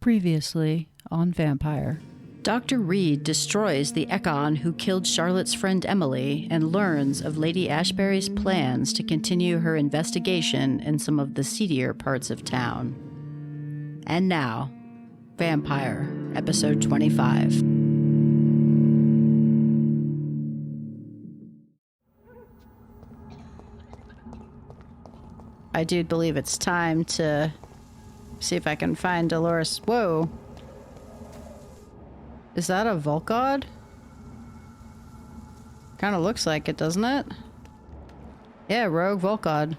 Previously on Vampyr. Dr. Reid destroys the Econ who killed Charlotte's friend Emily and learns of Lady Ashbury's plans to continue her investigation in some of the seedier parts of town. And now, Vampyr, episode 25. I do believe it's time to see if I can find Dolores. Whoa. Is that a Volkod? Kind of looks like it, doesn't it? Yeah, rogue Volkod.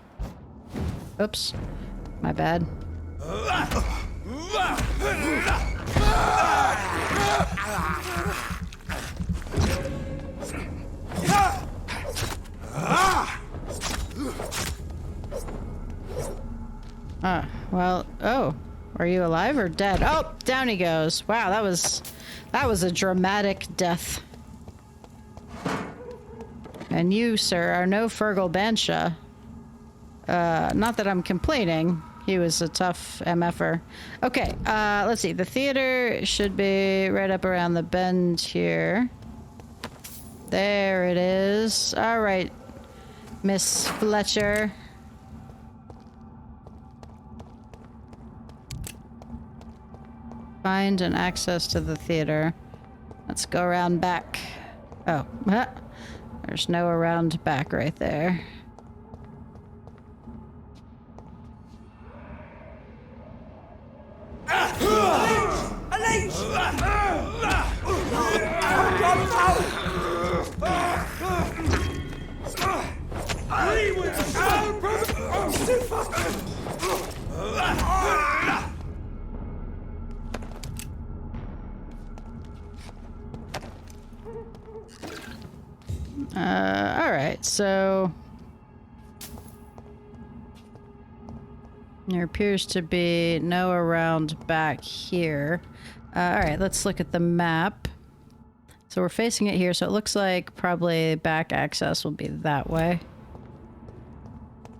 Oops. My bad. Well, oh. Are you alive or dead? Oh, down he goes. Wow, that was a dramatic death. And you, sir, are no Fergal Bansha. Not that I'm complaining. He was a tough MFer. Okay, let's see. The theater should be right up around the bend here. There it is. All right, Miss Fletcher. Find an access to the theater. Let's go around back. Oh, there's no around back right there. Alright, so there appears to be no around back here. Alright, let's look at the map. So we're facing it here, so it looks like probably back access will be that way.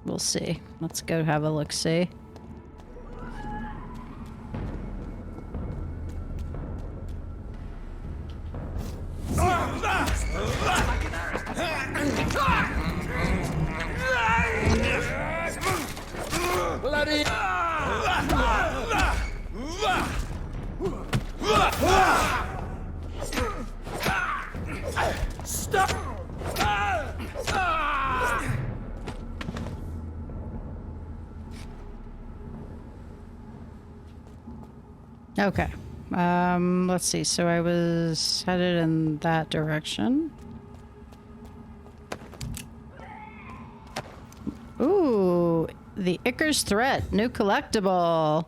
We'll see. Let's go have a look-see. Stop! Okay. Let's see. So I was headed in that direction. Ooh, the Icar's Threat, new collectible.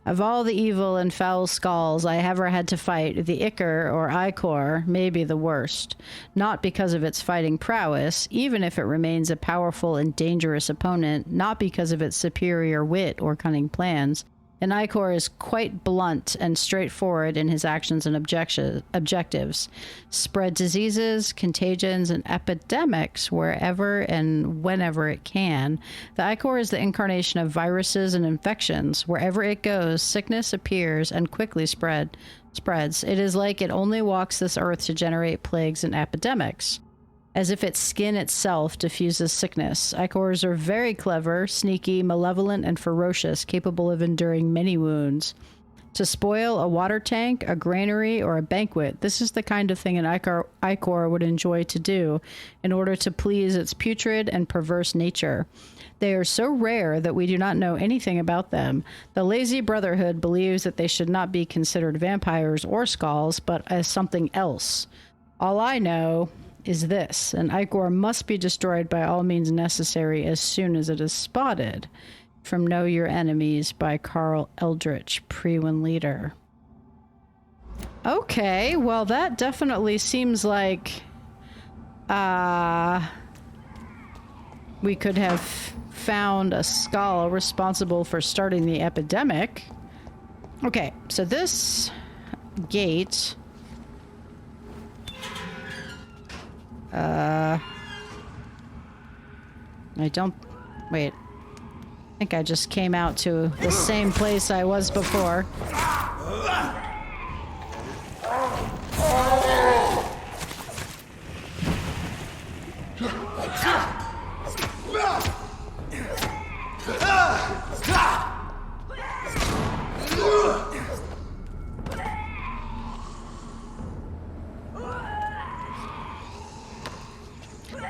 Of all the evil and foul skulls I ever had to fight, the Icar, or Icor, may be the worst. Not because of its fighting prowess, even if it remains a powerful and dangerous opponent, not because of its superior wit or cunning plans. An Icor is quite blunt and straightforward in his actions and objectives. Spread diseases, contagions, and epidemics wherever and whenever it can. The Icor is the incarnation of viruses and infections. Wherever it goes, sickness appears and quickly spreads. It is like it only walks this earth to generate plagues and epidemics. As if its skin itself diffuses sickness. Icors are very clever, sneaky, malevolent, and ferocious, capable of enduring many wounds. To spoil a water tank, a granary, or a banquet, this is the kind of thing an Icor would enjoy to do in order to please its putrid and perverse nature. They are so rare that we do not know anything about them. The Lazy Brotherhood believes that they should not be considered vampires or skulls, but as something else. All I know is this: an Icor must be destroyed by all means necessary as soon as it is spotted. From Know Your Enemies by Carl Eldritch, Pre-Win Leader. Okay, well that definitely seems like we could have found a skull responsible for starting the epidemic. Okay, so this gate I don't... Wait. I think I just came out to the same place I was before.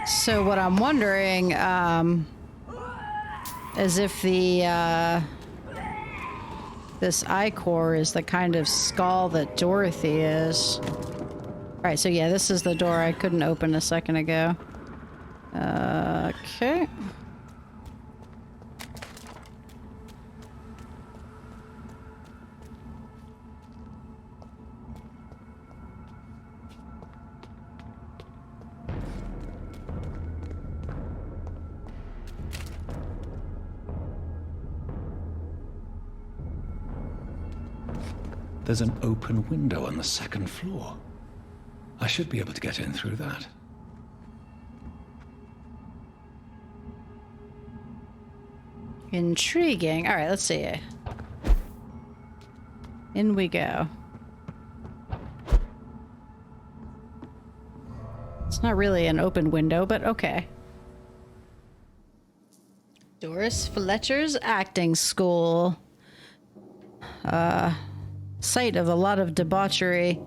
So what I'm wondering, is if the, this ichor is the kind of skull that Dorothy is. Alright, so yeah, this is the door I couldn't open a second ago. Okay. There's an open window on the second floor. I should be able to get in through that. Intriguing. Alright, let's see. In we go. It's not really an open window, but okay. Doris Fletcher's acting school. Site of a lot of debauchery.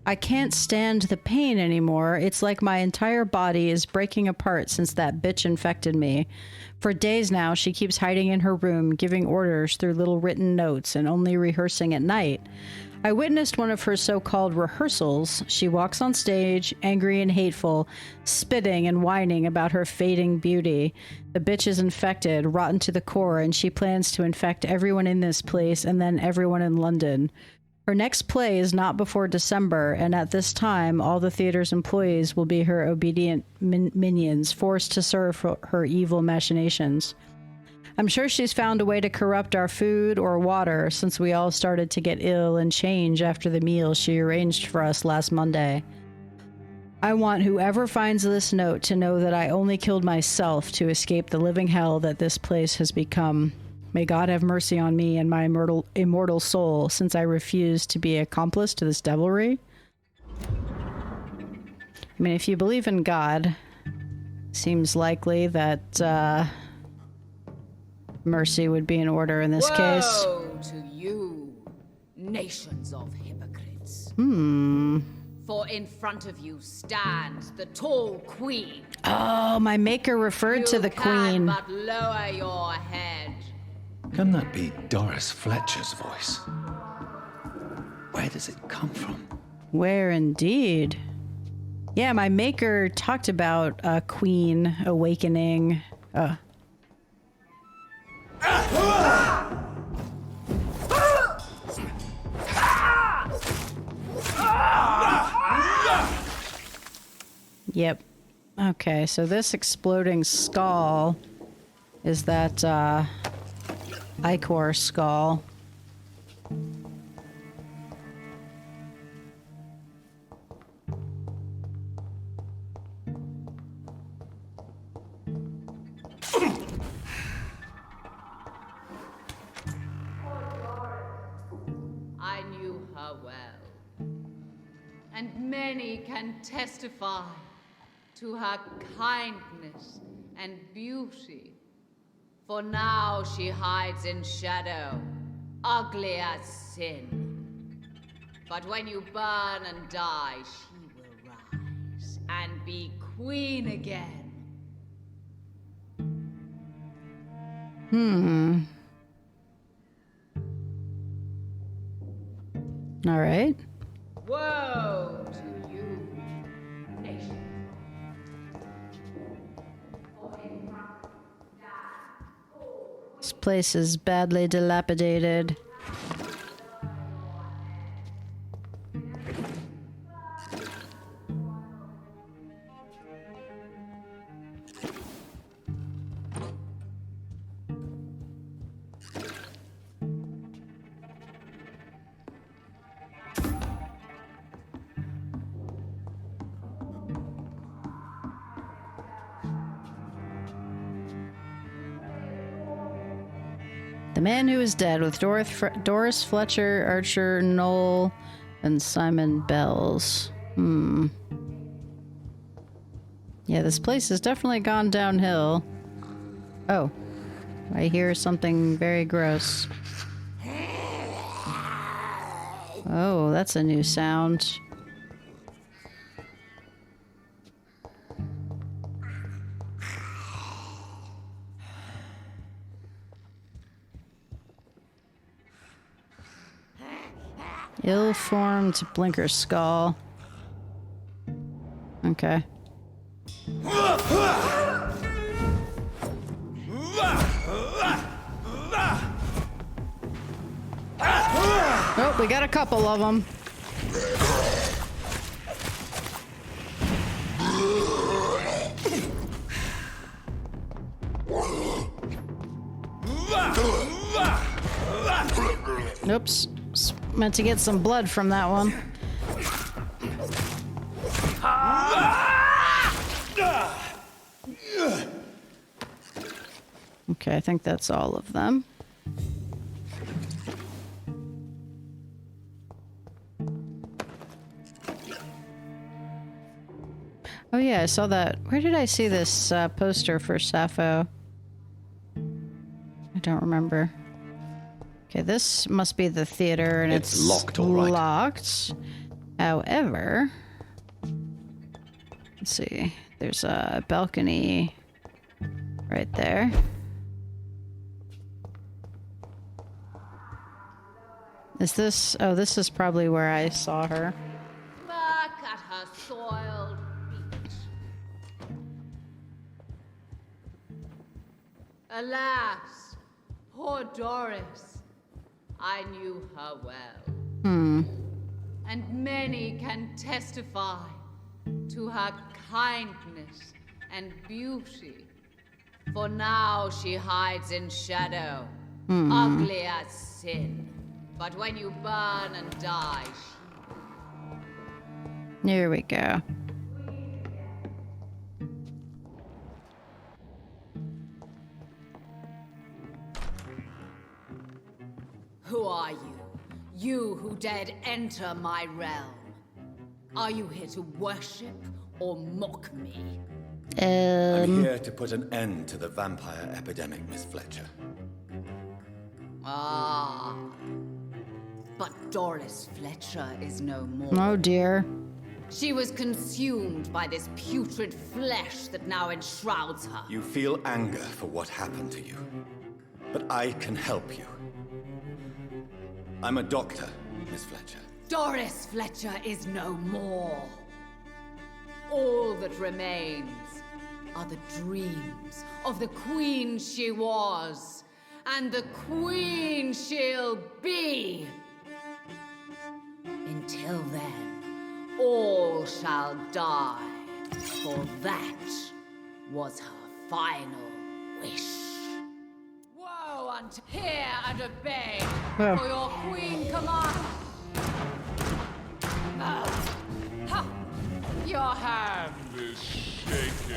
I can't stand the pain anymore. It's like my entire body is breaking apart since that bitch infected me. For days now, she keeps hiding in her room, giving orders through little written notes and only rehearsing at night. I witnessed one of her so-called rehearsals. She walks on stage, angry and hateful, spitting and whining about her fading beauty. The bitch is infected, rotten to the core, and she plans to infect everyone in this place and then everyone in London. Her next play is not before December, and at this time, all the theater's employees will be her obedient minions, forced to serve her evil machinations. I'm sure she's found a way to corrupt our food or water since we all started to get ill and change after the meal she arranged for us last Monday. I want whoever finds this note to know that I only killed myself to escape the living hell that this place has become. May God have mercy on me and my immortal soul, since I refuse to be accomplice to this devilry. I mean, if you believe in God, seems likely that, mercy would be in order in this case. Woe to you, nations of hypocrites. For in front of you stands the tall queen. Oh, my maker referred to the You can queen. but lower your head. Can that be Doris Fletcher's voice? Where does it come from? Where indeed? Yeah, my maker talked about a queen awakening. Yep. Okay, so this exploding skull is that ichor skull. I knew her well, and many can testify to her kindness and beauty. For now she hides in shadow, ugly as sin. But when you burn and die, she will rise and be queen again. All right. Woe to you, nation. This place is badly dilapidated. The Man Who Is Dead with Doris Fletcher, Archer Knoll, and Simon Bells. Yeah, this place has definitely gone downhill. Oh, I hear something very gross. Oh, that's a new sound. Ill-formed blinker skull. Okay. Oh, we got a couple of them. Oops. Meant to get some blood from that one. Okay, I think that's all of them. Oh yeah, I saw that. Where did I see this poster for Sappho? I don't remember. Okay, this must be the theater, and it's locked, all right. Locked. However, let's see. There's a balcony right there. Is this? Oh, this is probably where I saw her. Look at her soiled feet. Alas, poor Doris. I knew her well. And many can testify to her kindness and beauty. For now she hides in shadow, ugly as sin. But when you burn and die, Here we go. Who are you? You who dared enter my realm. Are you here to worship or mock me? I'm here to put an end to the vampire epidemic, Miss Fletcher. Ah. But Doris Fletcher is no more. Oh dear. She was consumed by this putrid flesh that now enshrouds her. You feel anger for what happened to you. But I can help you. I'm a doctor, Miss Fletcher. Doris Fletcher is no more. All that remains are the dreams of the queen she was, and the queen she'll be. Until then, all shall die, for that was her final wish. Woe unto hear and obey, for your queen commands. Your hand is shaking.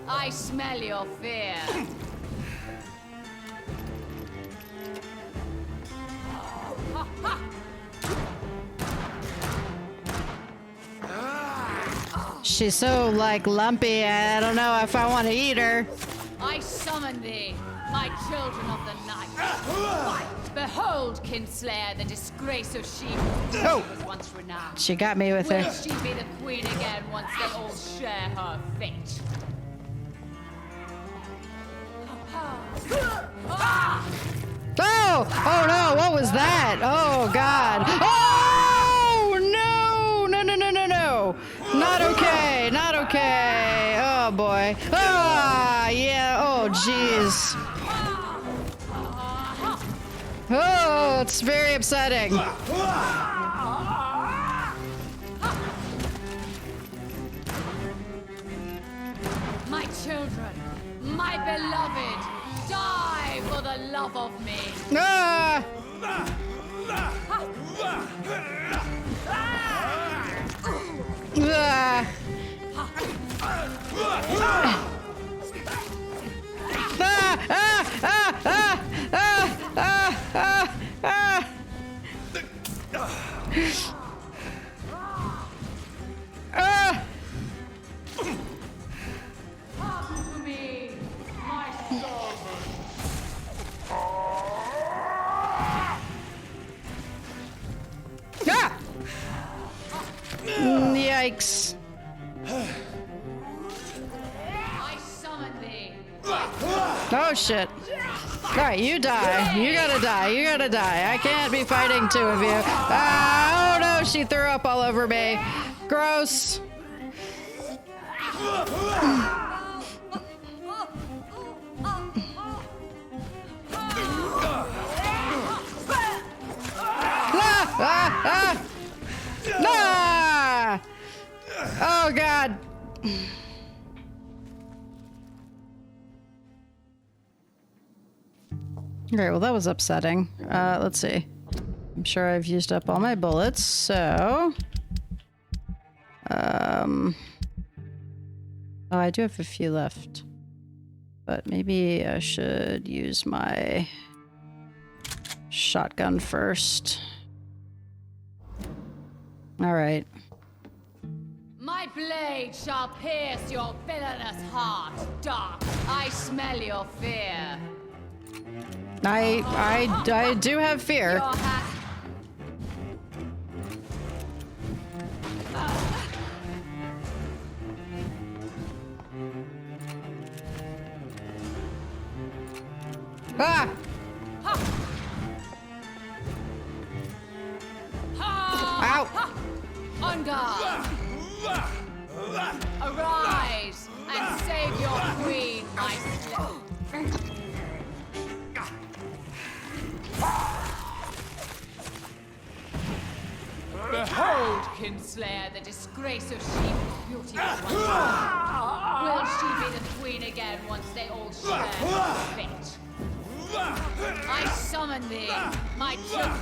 I smell your fear. She's so, like, lumpy, I don't know if I want to eat her. I summon thee, my children of the night. Behold, Kinslayer, the disgrace of she who was once renowned. She got me with Will her. she be the queen again once they all share her fate? Oh! Oh no, what was that? Oh god. Oh no! No, no, no, no, no! Not okay, not okay. Oh boy. Ah, yeah, oh jeez. Oh, it's very upsetting. My children, my beloved, die for the love of me. Ah! Ah. Come to me, my servant. Yikes. I summon thee. Oh shit. Alright, you die. You gotta die. You gotta die. I can't be fighting two of you. Oh no, she threw up all over me. Gross. Ah! Oh god. Okay, well that was upsetting. Let's see. I'm sure I've used up all my bullets, so... Oh, I do have a few left. But maybe I should use my shotgun first. Alright. My blade shall pierce your villainous heart, dark. I smell your fear. I do have fear. Your hat. Ah! Ow! On guard. Arise and save your queen, my slave. Behold, Kinslayer, the disgrace of Sheep's beauty was once more. Will she be the queen again once they all share her fate? I summon thee, my children.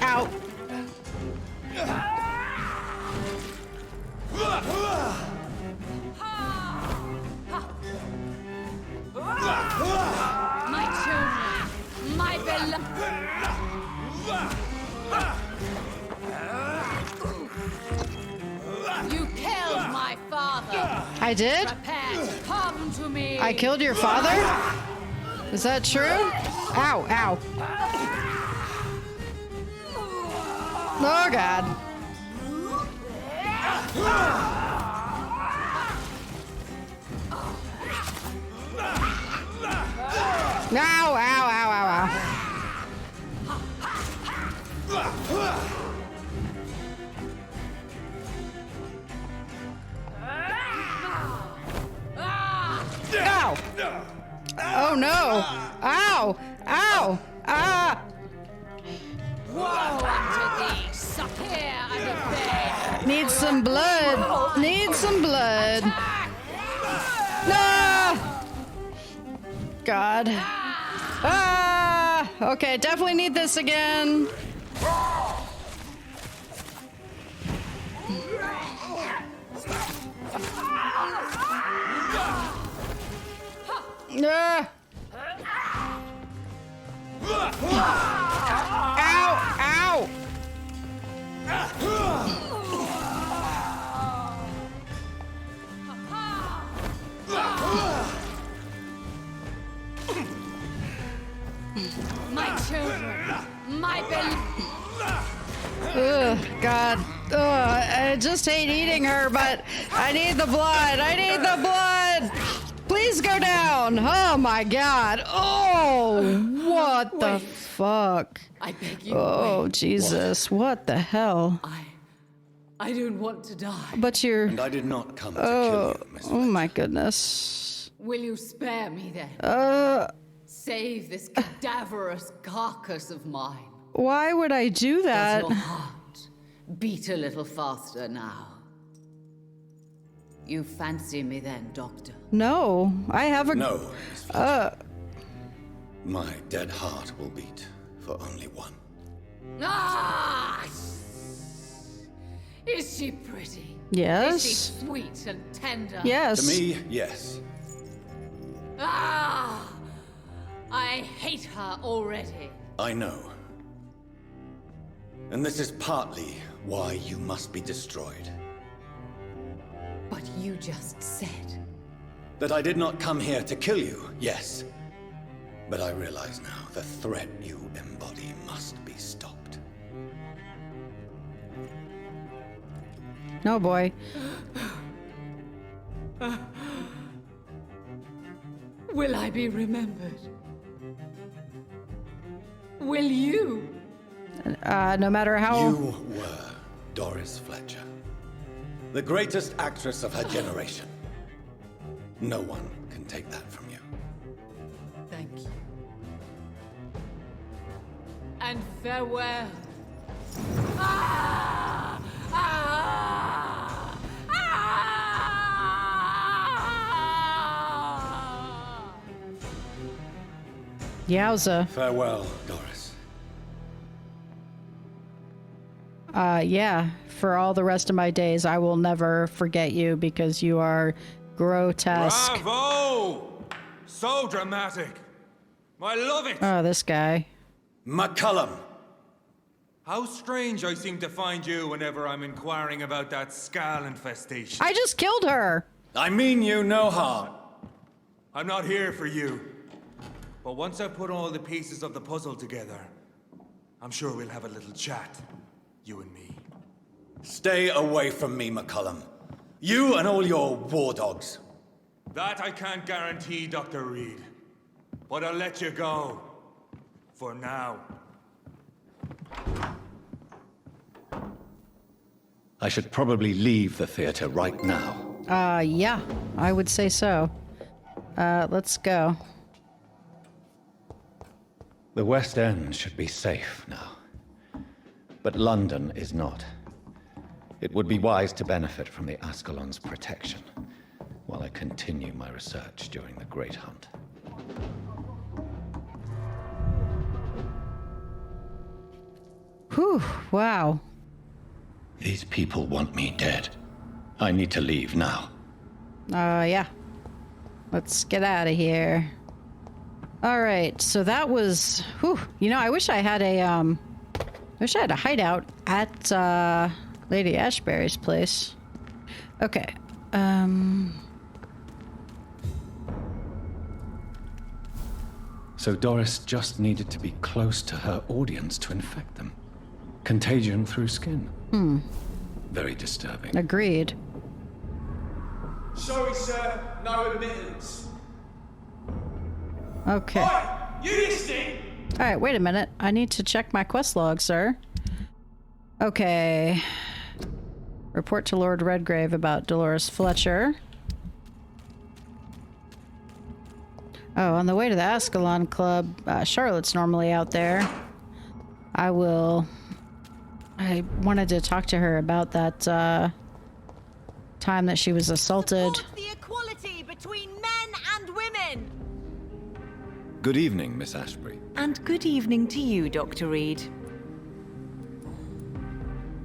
Ow! My children, my beloved. You killed my father. I did? Prepare to come to me. I killed your father? Is that true? Ow, ow. Oh god. Ow, ow, ow, ow, ow. Ow! Oh no! Ow! Ow! Ah! Woe unto thee, Sapir and obey. Need some blood. Need some blood. No! God. Ah! Okay, definitely need this again. Ah! Ow! Ow! My children, my beloved. Ugh, God. Ugh, I just hate eating her, but I need the blood. I need the blood. Please go down. Oh my God. Oh, what the fuck? I beg you. Oh, wait. Jesus. What the hell? I don't want to die. But you're... And I did not come to kill you, Miss Oh my goodness. Will you spare me then? Save this cadaverous carcass of mine. Why would I do Does your that? heart beat a little faster now? You fancy me then, Doctor? No, I have a... No, Miss Fletcher. My dead heart will beat for only one. Ah! Is she pretty? Yes. Is she sweet and tender? Yes. To me, yes. Ah! I hate her already. I know. And this is partly why you must be destroyed. But you just said... That I did not come here to kill you, yes. But I realize now the threat you embody must be stopped. No, boy. Will I be remembered? Will you? No matter how... You were Doris Fletcher, the greatest actress of her generation. No one can take that from you. Thank you. And farewell. Ah! Ah! Ah! Yowza. Farewell, Doris. Yeah. For all the rest of my days, I will never forget you because you are grotesque. Bravo! So dramatic. I love it. Oh, this guy. Mccollum! How strange I seem to find you whenever I'm inquiring about that Skal infestation. I just killed her. I mean you no harm. I'm not here for you. But once I put all the pieces of the puzzle together, I'm sure we'll have a little chat, you and me. Stay away from me, Mccollum. You and all your war dogs. That I can't guarantee, Dr. Reid. But I'll let you go. For now. I should probably leave the theater right now. Yeah, I would say so. Let's go. The West End should be safe now. But London is not. It would be wise to benefit from the Ascalon's protection while I continue my research during the Great Hunt. Whew, wow. These people want me dead. I need to leave now. Yeah. Let's get out of here. All right, so that was... Whew, you know, I wish I had a hideout at, Lady Ashbury's place. Okay. So Doris just needed to be close to her audience to infect them. Contagion through skin. Very disturbing. Agreed. Sorry, sir. No admittance. Okay. Oi! You listening? All right, wait a minute. I need to check my quest log, sir. Okay. Report to Lord Redgrave about Doris Fletcher. Oh, on the way to the Ascalon Club, Charlotte's normally out there. I wanted to talk to her about that time that she was assaulted. Support the equality between men and women. Good evening, Miss Ashbury. And good evening to you, Dr. Reid.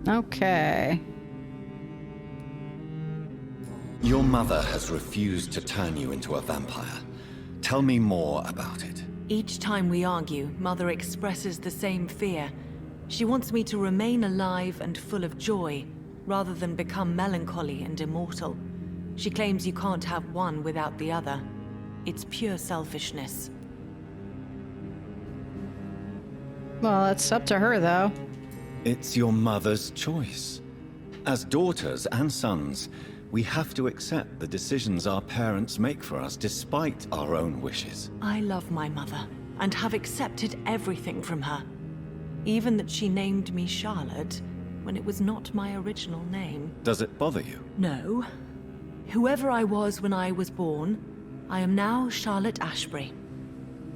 Okay. Your mother has refused to turn you into a vampire. Tell me more about it. Each time we argue, Mother expresses the same fear. She wants me to remain alive and full of joy, rather than become melancholy and immortal. She claims you can't have one without the other. It's pure selfishness. Well, it's up to her, though. It's your mother's choice. As daughters and sons, we have to accept the decisions our parents make for us despite our own wishes. I love my mother, and have accepted everything from her. Even that she named me Charlotte, when it was not my original name. Does it bother you? No. Whoever I was when I was born, I am now Charlotte Ashbury.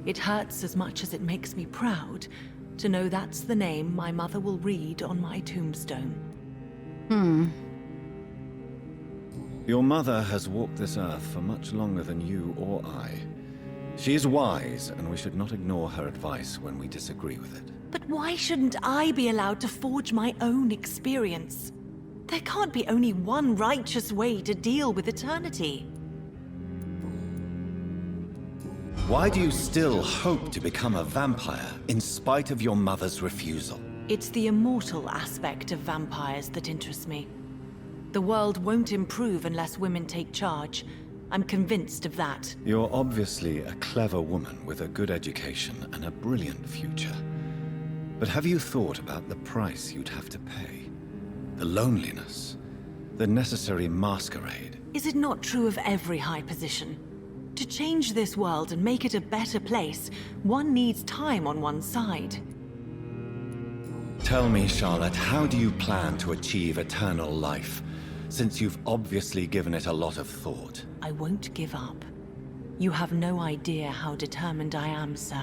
It hurts as much as it makes me proud to know that's the name my mother will read on my tombstone. Your mother has walked this earth for much longer than you or I. She is wise, and we should not ignore her advice when we disagree with it. But why shouldn't I be allowed to forge my own experience? There can't be only one righteous way to deal with eternity. Why do you still hope to become a vampire, in spite of your mother's refusal? It's the immortal aspect of vampires that interests me. The world won't improve unless women take charge. I'm convinced of that. You're obviously a clever woman with a good education and a brilliant future. But have you thought about the price you'd have to pay? The loneliness, the necessary masquerade. Is it not true of every high position? To change this world and make it a better place, one needs time on one's side. Tell me, Charlotte, how do you plan to achieve eternal life, since you've obviously given it a lot of thought? I won't give up. You have no idea how determined I am, sir.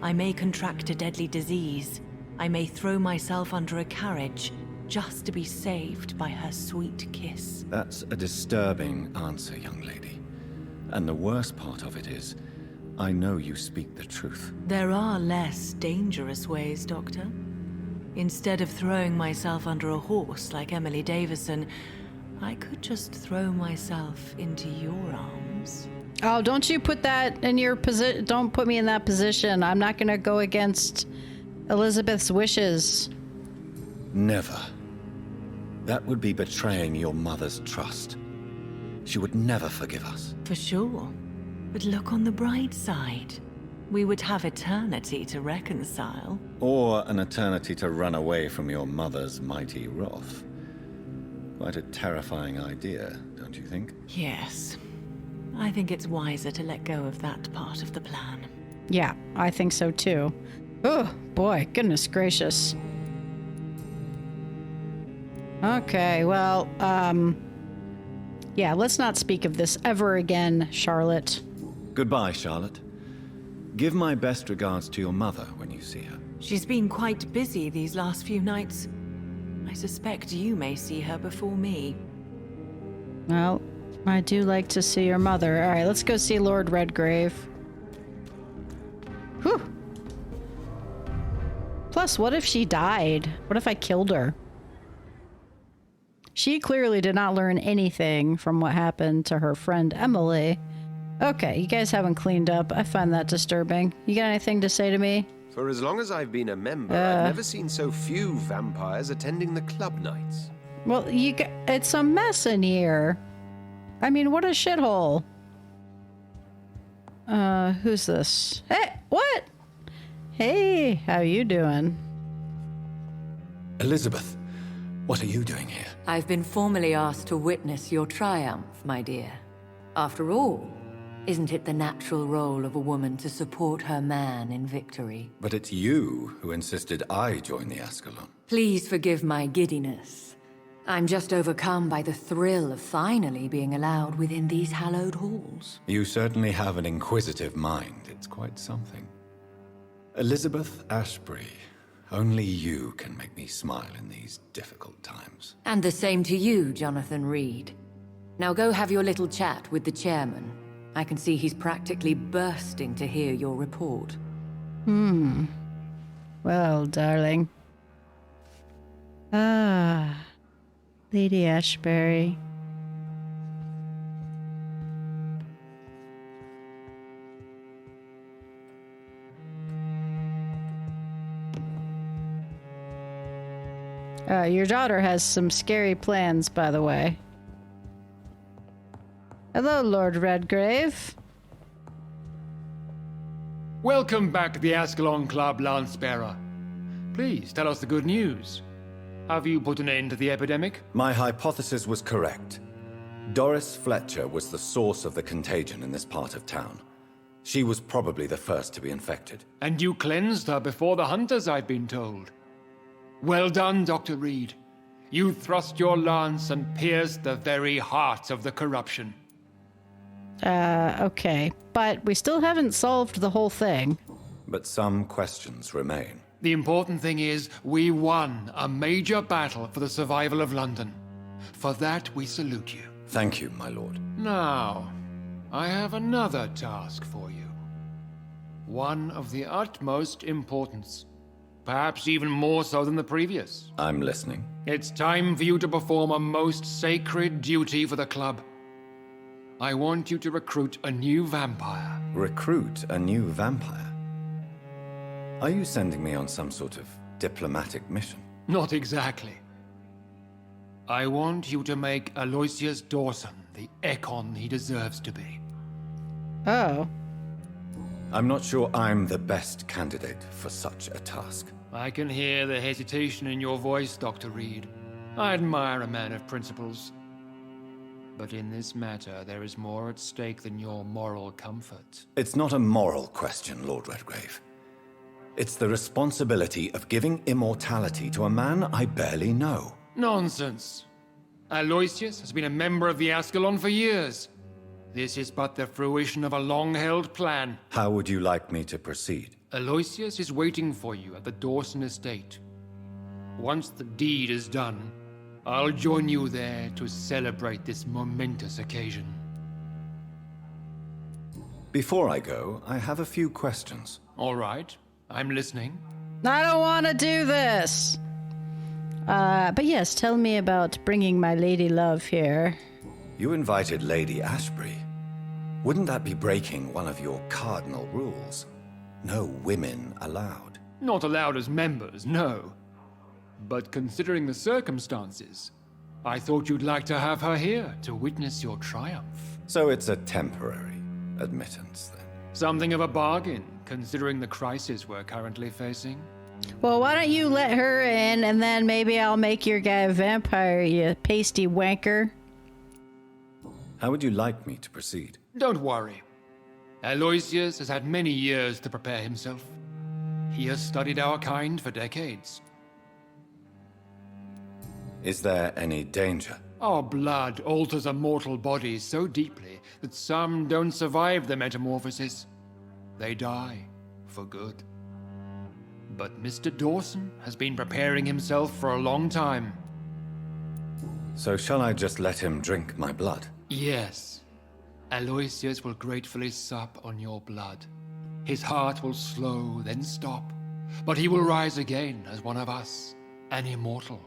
I may contract a deadly disease. I may throw myself under a carriage, just to be saved by her sweet kiss. That's a disturbing answer, young lady. And the worst part of it is, I know you speak the truth. There are less dangerous ways, Doctor. Instead of throwing myself under a horse like Emily Davison, I could just throw myself into your arms. Oh, don't you put that in your position. Don't put me in that position. I'm not going to go against Elizabeth's wishes. Never. That would be betraying your mother's trust. She would never forgive us. For sure. But look on the bright side. We would have eternity to reconcile. Or an eternity to run away from your mother's mighty wrath. Quite a terrifying idea, don't you think? Yes. I think it's wiser to let go of that part of the plan. Yeah, I think so too. Oh, boy, goodness gracious. Okay, well, yeah, let's not speak of this ever again, Charlotte. Goodbye, Charlotte. Give my best regards to your mother when you see her. She's been quite busy these last few nights. I suspect you may see her before me. Well, I do like to see your mother. All right, let's go see Lord Redgrave. Whew. Plus, what if she died? What if I killed her? She clearly did not learn anything from what happened to her friend Emily. Okay, you guys haven't cleaned up. I find that disturbing. You got anything to say to me? For as long as I've been a member, I've never seen so few vampires attending the club nights. Well, it's a mess in here. I mean, what a shithole. Who's this? Hey, what? Hey, how you doing? Elizabeth, what are you doing here? I've been formally asked to witness your triumph, my dear. After all, isn't it the natural role of a woman to support her man in victory? But it's you who insisted I join the Ascalon. Please forgive my giddiness. I'm just overcome by the thrill of finally being allowed within these hallowed halls. You certainly have an inquisitive mind. It's quite something. Elizabeth Ashbury, only you can make me smile in these difficult times. And the same to you, Jonathan Reid. Now go have your little chat with the chairman. I can see he's practically bursting to hear your report. Well, darling. Ah, Lady Ashbury. Your daughter has some scary plans, by the way. Hello, Lord Redgrave. Welcome back to the Ascalon Club, Lance-Bearer. Please tell us the good news. Have you put an end to the epidemic? My hypothesis was correct. Doris Fletcher was the source of the contagion in this part of town. She was probably the first to be infected. And you cleansed her before the hunters, I've been told. Well done, Dr. Reid. You thrust your lance and pierced the very heart of the corruption. Okay. But we still haven't solved the whole thing. But some questions remain. The important thing is, we won a major battle for the survival of London. For that, we salute you. Thank you, my lord. Now, I have another task for you. One of the utmost importance. Perhaps even more so than the previous. I'm listening. It's time for you to perform a most sacred duty for the club. I want you to recruit a new vampire. Recruit a new vampire? Are you sending me on some sort of diplomatic mission? Not exactly. I want you to make Aloysius Dawson the Ekon he deserves to be. Oh. I'm not sure I'm the best candidate for such a task. I can hear the hesitation in your voice, Dr. Reid. I admire a man of principles. But in this matter, there is more at stake than your moral comfort. It's not a moral question, Lord Redgrave. It's the responsibility of giving immortality to a man I barely know. Nonsense. Aloysius has been a member of the Ascalon for years. This is but the fruition of a long-held plan. How would you like me to proceed? Aloysius is waiting for you at the Dawson estate. Once the deed is done, I'll join you there to celebrate this momentous occasion. Before I go, I have a few questions. All right, I'm listening. I don't want to do this. But yes, tell me about bringing my lady love here. You invited Lady Ashbury. Wouldn't that be breaking one of your cardinal rules? No women allowed. Not allowed as members, no. But considering the circumstances, I thought you'd like to have her here to witness your triumph. So it's a temporary admittance, then? Something of a bargain, considering the crisis we're currently facing. Well, why don't you let her in, and then maybe I'll make your guy a vampire, you pasty wanker. How would you like me to proceed? Don't worry. Aloysius has had many years to prepare himself. He has studied our kind for decades. Is there any danger? Our blood alters a mortal body so deeply that some don't survive the metamorphosis. They die for good. But Mr. Dawson has been preparing himself for a long time. So shall I just let him drink my blood? Yes. Aloysius will gratefully sup on your blood. His heart will slow, then stop. But he will rise again as one of us, an immortal.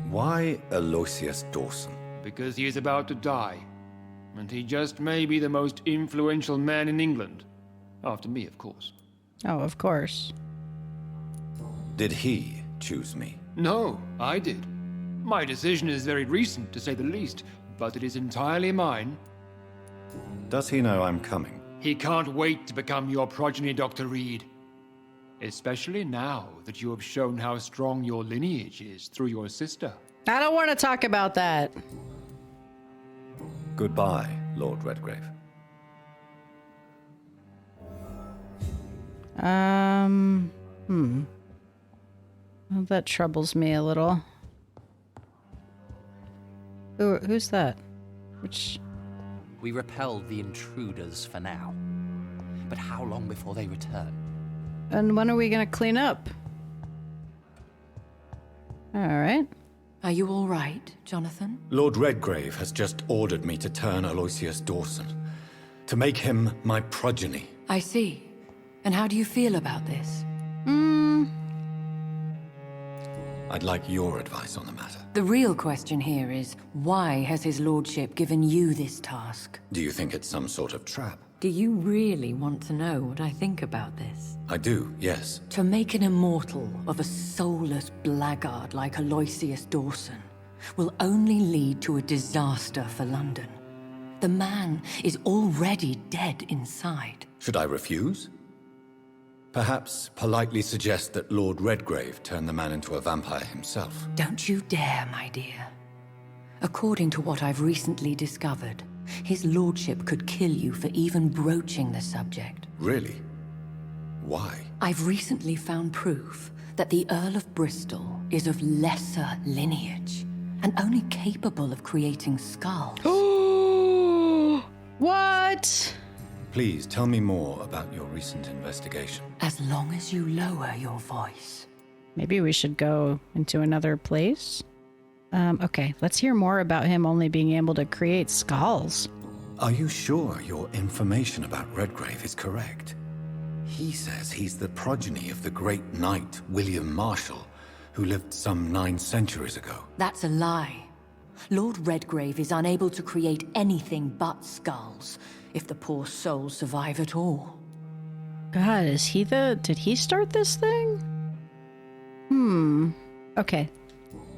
Why Aloysius Dawson? Because he is about to die. And he just may be the most influential man in England. After me, of course. Oh, of course. Did he choose me? No, I did. My decision is very recent, to say the least, but it is entirely mine. Does he know I'm coming? He can't wait to become your progeny, Dr. Reid. Especially now that you have shown how strong your lineage is through your sister. I don't want to talk about that. Goodbye, Lord Redgrave. Well, that troubles me a little. Who's that? Which... We repelled the intruders for now. But how long before they return? And when are we gonna clean up? Alright. Are you all right, Jonathan? Lord Redgrave has just ordered me to turn Aloysius Dawson, to make him my progeny. I see. And how do you feel about this? I'd like your advice on the matter. The real question here is, why has his lordship given you this task? Do you think it's some sort of trap? Do you really want to know what I think about this? I do, yes. To make an immortal of a soulless blackguard like Aloysius Dawson will only lead to a disaster for London. The man is already dead inside. Should I refuse? Perhaps politely suggest that Lord Redgrave turn the man into a vampire himself. Don't you dare, my dear. According to what I've recently discovered, his lordship could kill you for even broaching the subject. Really? Why? I've recently found proof that the Earl of Bristol is of lesser lineage and only capable of creating skulls. What? Please tell me more about your recent investigation. As long as you lower your voice. Maybe we should go into another place? Okay, let's hear more about him only being able to create skulls. Are you sure your information about Redgrave is correct? He says he's the progeny of the great knight William Marshall, who lived some 9 centuries ago. That's a lie. Lord Redgrave is unable to create anything but skulls, if the poor souls survive at all. God, did he start this thing? Okay.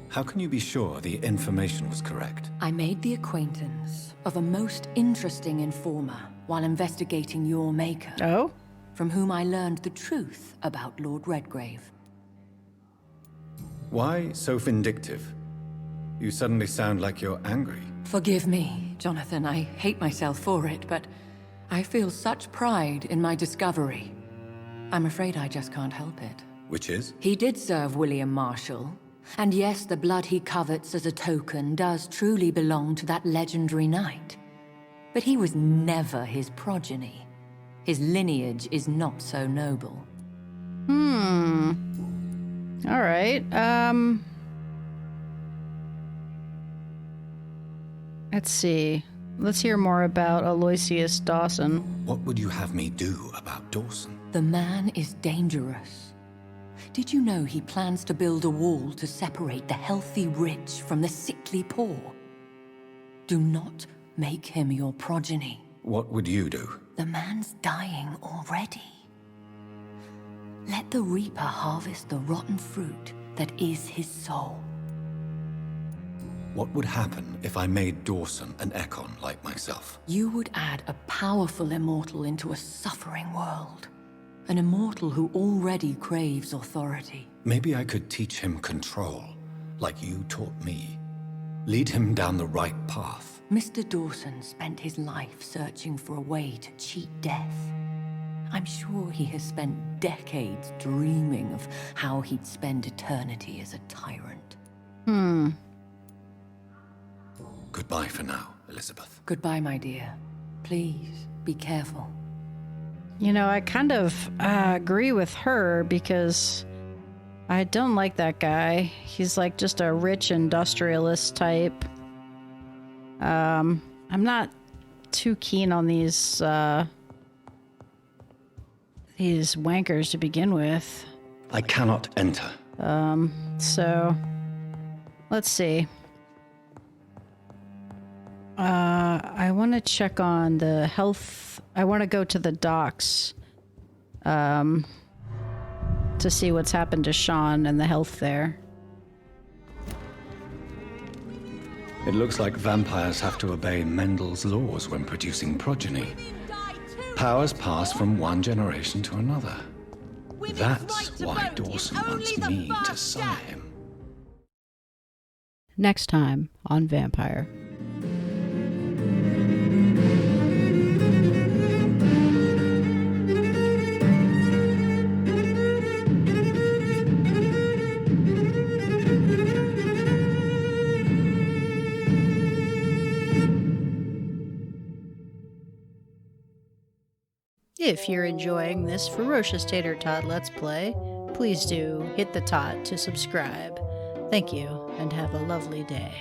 How can you be sure the information was correct? I made the acquaintance of a most interesting informer while investigating your maker. Oh? From whom I learned the truth about Lord Redgrave. Why so vindictive? You suddenly sound like you're angry. Forgive me, Jonathan. I hate myself for it, but I feel such pride in my discovery. I'm afraid I just can't help it. Which is? He did serve William Marshall. And yes, the blood he covets as a token does truly belong to that legendary knight. But he was never his progeny. His lineage is not so noble. All right. Let's see. Let's hear more about Aloysius Dawson. What would you have me do about Dawson? The man is dangerous. Did you know he plans to build a wall to separate the healthy rich from the sickly poor? Do not make him your progeny. What would you do? The man's dying already. Let the reaper harvest the rotten fruit that is his soul. What would happen if I made Dawson an Econ like myself? You would add a powerful immortal into a suffering world. An immortal who already craves authority. Maybe I could teach him control, like you taught me. Lead him down the right path. Mr. Dawson spent his life searching for a way to cheat death. I'm sure he has spent decades dreaming of how he'd spend eternity as a tyrant. Goodbye for now, Elizabeth. Goodbye, my dear. Please, be careful. You know, I kind of agree with her because I don't like that guy. He's like just a rich industrialist type. I'm not too keen on these wankers to begin with. I cannot enter. So let's see. I want to check on the health. I want to go to the docks to see what's happened to Sean and the health there. It looks like vampires have to obey Mendel's laws when producing progeny. Powers pass from one generation to another. That's why Dawson wants me to sire him. Next time on Vampyr. If you're enjoying this Ferocious Tater Tot Let's Play, please do hit the tot to subscribe. Thank you, and have a lovely day.